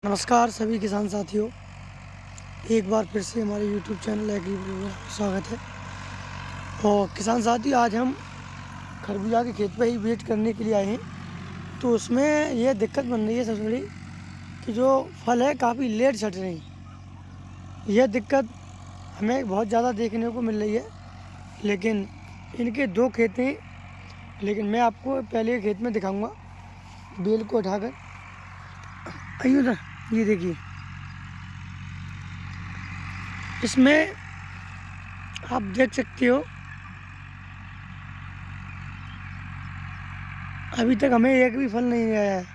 नमस्कार सभी किसान साथियों, एक बार फिर से हमारे YouTube चैनल एग्री में स्वागत है। और किसान साथियों, आज हम खरबूजा के खेत पे ही वेट करने के लिए आए हैं। तो उसमें यह दिक्कत बन रही है सबसे बड़ी कि जो फल है काफ़ी लेट छट रहे हैं। यह दिक्कत हमें बहुत ज़्यादा देखने को मिल रही है, लेकिन इनके दो खेत हैं। लेकिन मैं आपको पहले खेत में दिखाऊँगा बेल को उठाकर। आइए उधर, ये देखिए, इसमें आप देख सकते हो अभी तक हमें एक भी फल नहीं आया है।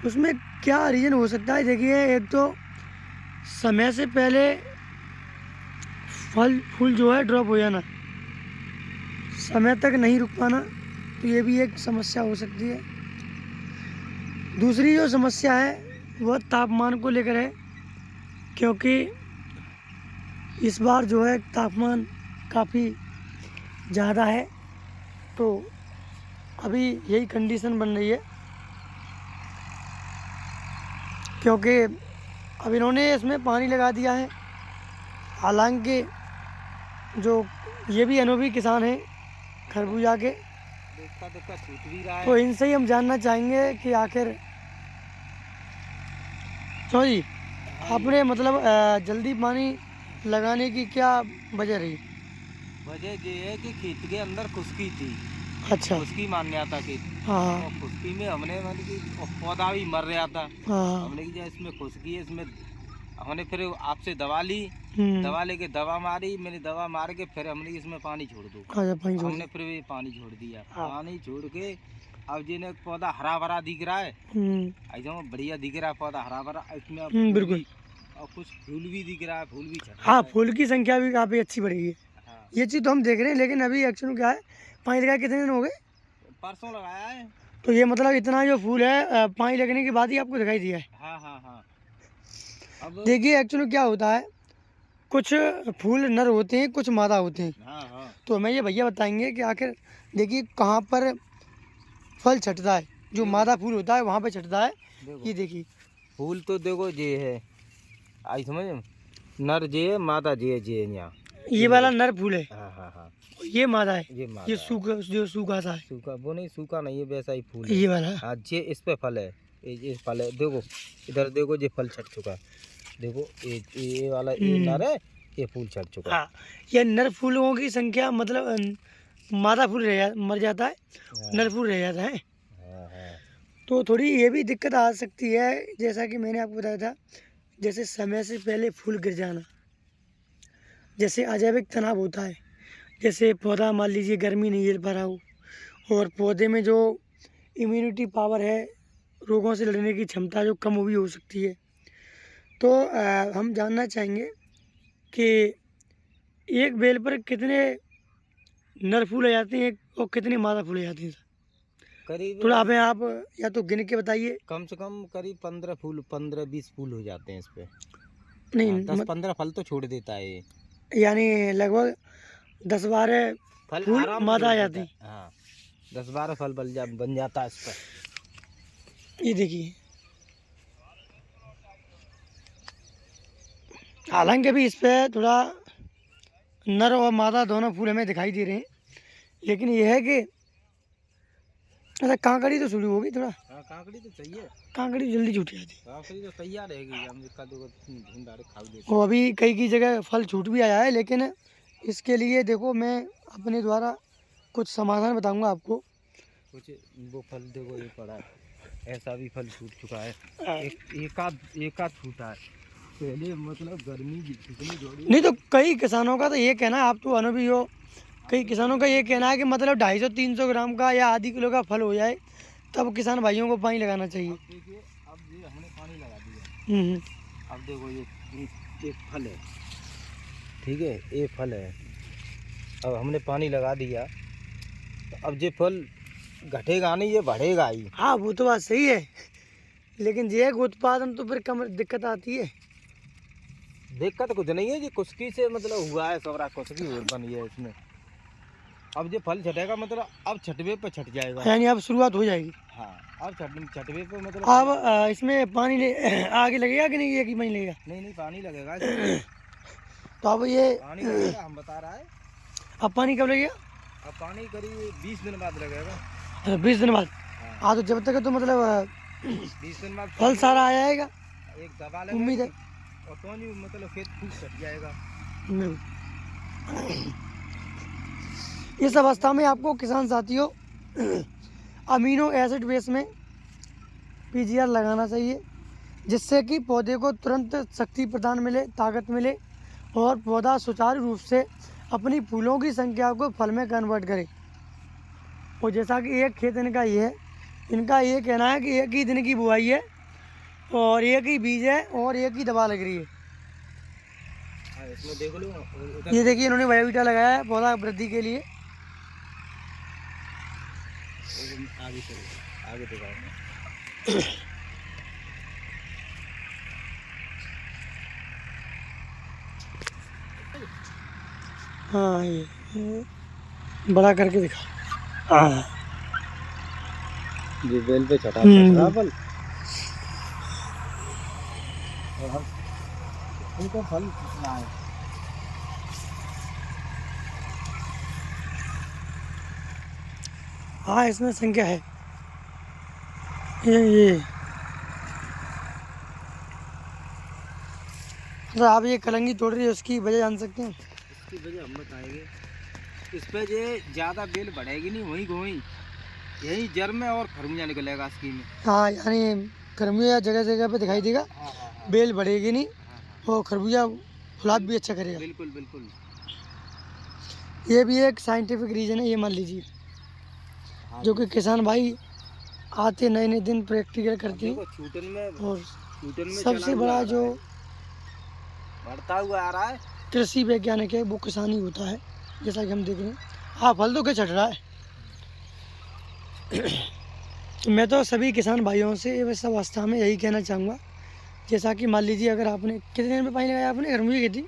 उसमें क्या रीज़न हो सकता है? देखिए, एक तो समय से पहले फल फूल जो है ड्रॉप हो जाना, समय तक नहीं रुक पाना, तो ये भी एक समस्या हो सकती है। दूसरी जो समस्या है वह तापमान को लेकर है, क्योंकि इस बार जो है तापमान काफ़ी ज़्यादा है। तो अभी यही कंडीशन बन रही है, क्योंकि अब इन्होंने इसमें पानी लगा दिया है। हालांकि जो ये भी अनुभवी किसान हैं खरबूजा के, छूट भी रहा है। तो इनसे ही हम जानना चाहेंगे कि आखिर जी आपने मतलब जल्दी पानी लगाने की क्या वजह रही? वजह ये है कि खेत के अंदर खुशकी थी। अच्छा। खुशकी मान्यता की। हाँ और खुशकी में हमने मतलब कि पौधा भी मर रहा था। हाँ। हमने की इसमें खुशकी है, इसमें हमने फिर आपसे दवा ली। हम्म। दवा लेके दवा मारी, मैंने दवा मार के फिर हमने इसमें पानी छोड़ दो। अच्छा, पानी छोड़ हमने दिया। फिर भी पानी छोड़ दिया। हाँ। पानी छोड़ के अब जिन्हें पौधा हरा भरा दिख रहा है, एकदम बढ़िया दिख रहा है पौधा हरा भरा। इसमें अब फूल बिल्कुल। भी और कुछ फूल भी दिख रहा है, फूल भी छट हाँ, रहा है। फूल की संख्या भी काफ़ी अच्छी बढ़ी है। हाँ, ये चीज़ तो हम देख रहे हैं, लेकिन अभी एक्चुअली क्या है, पानी लगा कितने दिन हो गए? परसों लगाया है। तो ये मतलब इतना जो फूल है पानी लगने के बाद ही आपको दिखाई दिया है? हाँ हाँ हाँ। अब देखिए, एक्चुअली क्या होता है, कुछ फूल नर होते हैं, कुछ मादा होते हैं। हाँ हाँ तो हमें ये भैया बताएंगे कि आखिर देखिए कहाँ पर फल छटता है। जो देखो मादा फूल होता है वहाँ पे छटता है। देखो ये देखिए, फूल तो देखो ये है, आई समझ में? नर जे है, मादा जे है यहाँ। ये वाला नर फूल है, हाँ हाँ हाँ, ये मादा है। ये ये मादा है। सूखा, जो सूखा सा है, सूखा वो नहीं, सूखा नहीं, ये वैसा ही फूल है। ये वाला। हाँ, ये इस पे फल है। ये फल है, देखो इधर देखो, ये फल छट चुका है। देखो ये वाला ये नर है, ये फूल छट चुका है। हाँ, ये नर फूलों की संख्या मतलब मादा फूल मर जाता है, नर फूल रह जाता है। हाँ हाँ तो थोड़ी ये भी दिक्कत आ सकती है, जैसा कि मैंने आपको बताया था, जैसे समय से पहले फूल गिर जाना, जैसे अजैविक तनाव होता है। जैसे पौधा मान लीजिए गर्मी नहीं झेल पा रहा हो, और पौधे में जो इम्यूनिटी पावर है, रोगों से लड़ने की क्षमता जो कम भी हो सकती है। तो हम जानना चाहेंगे कि एक बेल पर कितने नर फूल आ जाते हैं और कितने मादा फूल आ जाते हैं? करीब थोड़ा हमें आप या तो गिन के बताइए। कम से कम करीब 15 फूल, 15-20 फूल हो जाते हैं इस पे। नहीं, हाँ, 10-15 फल तो छोड़ देता है ये। यानी लगभग 10-12 फल फूल आराम से मादा छोड़ आ देता जाती है। हैं। हाँ, 10-12 फल बन जाता है इस पर। ये देखिए, हालांकि अभी इस पे थोड़ा नर और मादा दोनों फूल हमें दिखाई दे रहे हैं, लेकिन यह है कि अच्छा, काकड़ी तो शुरू होगी थोड़ा। हाँ, काकड़ी तो चाहिए। काकड़ी जल्दी छूट जाती है। काकड़ी तो तैयार रहेगी, हम इसका देखो ढूंढ डायरेक्ट खा देते और अभी कई की जगह फल छूट भी आया है, लेकिन इसके लिए देखो मैं अपने द्वारा कुछ समाधान बताऊंगा आपको। कुछ। वो फल देखो ये पड़ा है, ऐसा भी फल छूट चुका है। हाँ। एक आध छूटा है पहले, मतलब गर्मी जितनी जोड़ी। नहीं तो कई किसानों का तो ये कहना है, आप तो अनुभवी हो, कई किसानों का ये कहना है कि मतलब 250-300 ग्राम का या आधी किलो का फल हो जाए तब किसान भाइयों को पानी लगाना चाहिए। अब देखिए, अब ये हमने पानी लगा दिया। हम्म। अब देखो ये एक फल है, ठीक है, ये फल है। अब हमने पानी लगा दिया, तो अब ये फल घटेगा नहीं, ये बढ़ेगा ही। हाँ, वो तो बात सही है, लेकिन ये उत्पादन तो फिर कम दिक्कत आती है। दिक्कत कुछ नहीं है, ये खुशकी से मतलब हुआ है, सबरा खुशकी और बनी है इसमें। अब जो फल छटेगा मतलब अब छटवे पे छट जाएगा। यानी अब शुरुआत हो जाएगी। हाँ अब छटवे पे मतलब अब इसमें पानी आगे लगेगा कि नहीं, एक ही महीने लगेगा? नहीं पानी लगेगा इसमें। तो अब ये पानी लगेगा, हम बता रहा है। अब पानी कब लगेगा? अब पानी करीब 20 दिन बाद लगेगा। 20 दिन बाद। हाँ हाँ, तो जब तक तो मतलब 20 दिन बाद फल सारा आ जाएगा, एक दबा उम्मीद है। लगेगी और तो नहीं मतलब खेत खूब छट जाएगा। इस अवस्था में आपको किसान साथियों अमीनो एसिड बेस में पीजीआर लगाना चाहिए, जिससे कि पौधे को तुरंत शक्ति प्रदान मिले, ताकत मिले और पौधा सुचारू रूप से अपनी फूलों की संख्या को फल में कन्वर्ट करे। और जैसा कि एक खेत इनका ये है, इनका ये कहना है कि एक ही दिन की बुआई है और एक ही बीज है और एक ही दवा लग रही है। इसमें देख लो, ये देखिए इन्होंने बायोवीटा लगाया है पौधा वृद्धि के लिए। आगे दिखाओ। हाँ ये बड़ा करके दिखा। हाँ ये बेल पे छटा फल और हम इनको फल कितना है। हाँ इसमें संख्या है। ये तो आप ये कलंगी तोड़ रही है, उसकी वजह जान सकते हैं? इसकी वजह हम बताएंगे। इस पे ये ज़्यादा बेल बढ़ेगी नहीं, वहीं यही जड़ में और खरबूजा निकलेगा इसकी में। हाँ यानी खरबूजा जगह जगह पे दिखाई देगा। हाँ। बेल बढ़ेगी नहीं और खरबूजा फुलाद भी अच्छा करेगा। बिल्कुल। ये भी एक साइंटिफिक रीज़न है, ये मान लीजिए। हाँ, जो कि किसान भाई आते नए दिन प्रैक्टिकल करते हैं। और सबसे बड़ा जो बढ़ता हुआ आ रहा है कृषि वैज्ञानिक है वो किसान ही होता है, जैसा कि हम देख रहे हैं। हाँ फल तो क्या छट रहा है। तो मैं तो सभी किसान भाइयों से इस अवस्था में यही कहना चाहूँगा, जैसा कि मान लीजिए अगर आपने कितने दिन में पानी लगाया आपने खरबूजे की खेती?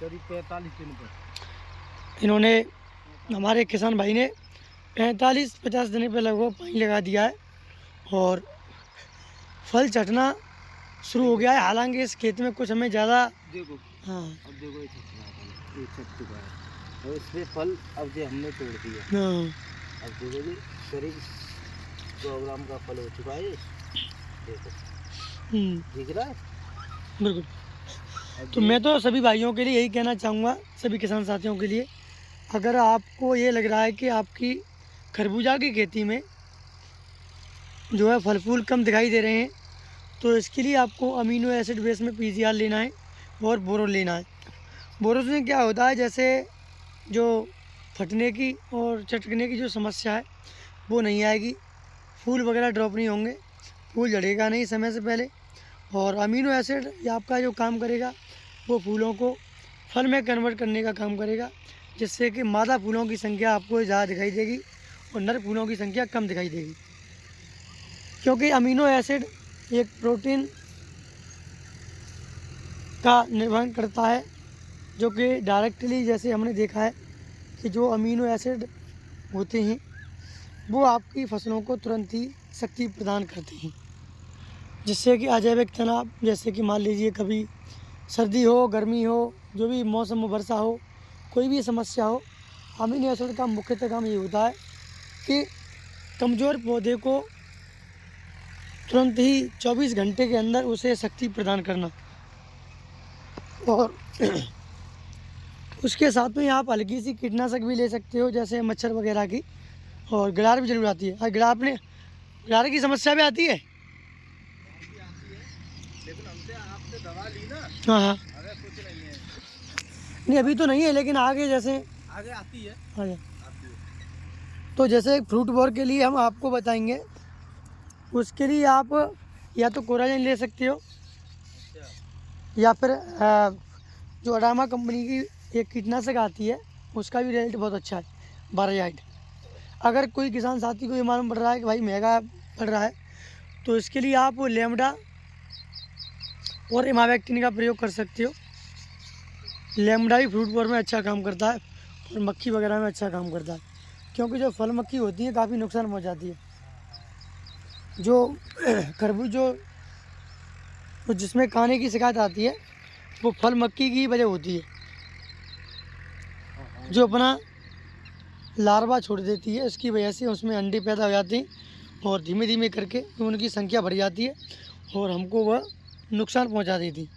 करीब 45 दिन पर। इन्होंने हमारे किसान भाई ने 45-50 दिन पे लगभग पानी लगा दिया है और फल छटना शुरू हो गया है। हालांकि इस खेत में कुछ हमें ज़्यादा देखो। हाँ अब देखो ये छट चुका है और इसमें फल अब जो हमने तोड़ दिया। हाँ अब देखो जी करीब 100 ग्राम का फल हो चुका है। देखो दिख रहा है बिल्कुल। तो मैं तो सभी भाइयों के लिए यही कहना चाहूँगा, सभी किसान साथियों के लिए, अगर आपको ये लग रहा है कि आपकी खरबूजा की खेती में जो है फल फूल कम दिखाई दे रहे हैं, तो इसके लिए आपको अमीनो एसिड बेस में पीजीआर लेना है और बोरोन लेना है। बोरोन में क्या होता है, जैसे जो फटने की और चटकने की जो समस्या है वो नहीं आएगी, फूल वगैरह ड्रॉप नहीं होंगे, फूल झड़ेगा नहीं समय से पहले। और अमीनो एसिड ये आपका जो काम करेगा वो फूलों को फल में कन्वर्ट करने का काम करेगा, जिससे कि मादा फूलों की संख्या आपको ज़्यादा दिखाई देगी और नर फूलों की संख्या कम दिखाई देगी। क्योंकि अमीनो एसिड एक प्रोटीन का निर्वहन करता है, जो कि डायरेक्टली जैसे हमने देखा है कि जो अमीनो एसिड होते हैं वो आपकी फसलों को तुरंत ही शक्ति प्रदान करते हैं, जिससे कि अजैविक तनाव, जैसे कि मान लीजिए कभी सर्दी हो, गर्मी हो, जो भी मौसम में वर्षा हो, कोई भी समस्या हो, अमीनो एसिड का मुख्यतः काम ये होता है कि कमज़ोर पौधे को तुरंत ही 24 घंटे के अंदर उसे शक्ति प्रदान करना। और उसके साथ में आप हल्की सी कीटनाशक भी ले सकते हो, जैसे मच्छर वगैरह की, और गिलार भी जरूर आती है। और गिलार की समस्या भी आती है। लेकिन हमसे आपसे दवा ली ना। हाँ अरे कुछ नहीं है। नहीं अभी तो नहीं है, लेकिन आगे जैसे आगे आती है। आगे तो जैसे फ्रूट वॉर के लिए हम आपको बताएंगे, उसके लिए आप या तो कोराजेन ले सकते हो या फिर जो अडामा कंपनी की एक कीटनाशक आती है उसका भी रिजल्ट बहुत अच्छा है, बाराजाइट। अगर कोई किसान साथी को ये मालूम पड़ रहा है कि भाई महंगा पड़ रहा है, तो इसके लिए आप लेमडा और इमावेक्टिन का प्रयोग कर सकते हो। लेमडा भी फ्रूट वॉर में अच्छा काम करता है और मक्खी वगैरह में अच्छा काम करता है, क्योंकि जो फल मक्खी होती है काफ़ी नुकसान पहुंचाती है। जो खरबूज जो जिसमें खाने की शिकायत आती है वो फल मक्खी की वजह होती है, जो अपना लार्वा छोड़ देती है, उसकी वजह से उसमें अंडे पैदा हो जाते हैं और धीमे धीमे करके उनकी संख्या बढ़ जाती है और हमको वह नुकसान पहुंचा देती।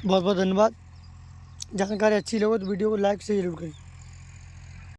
बहुत बहुत धन्यवाद। जानकारी अच्छी लगे तो वीडियो को लाइक से जरूर करें।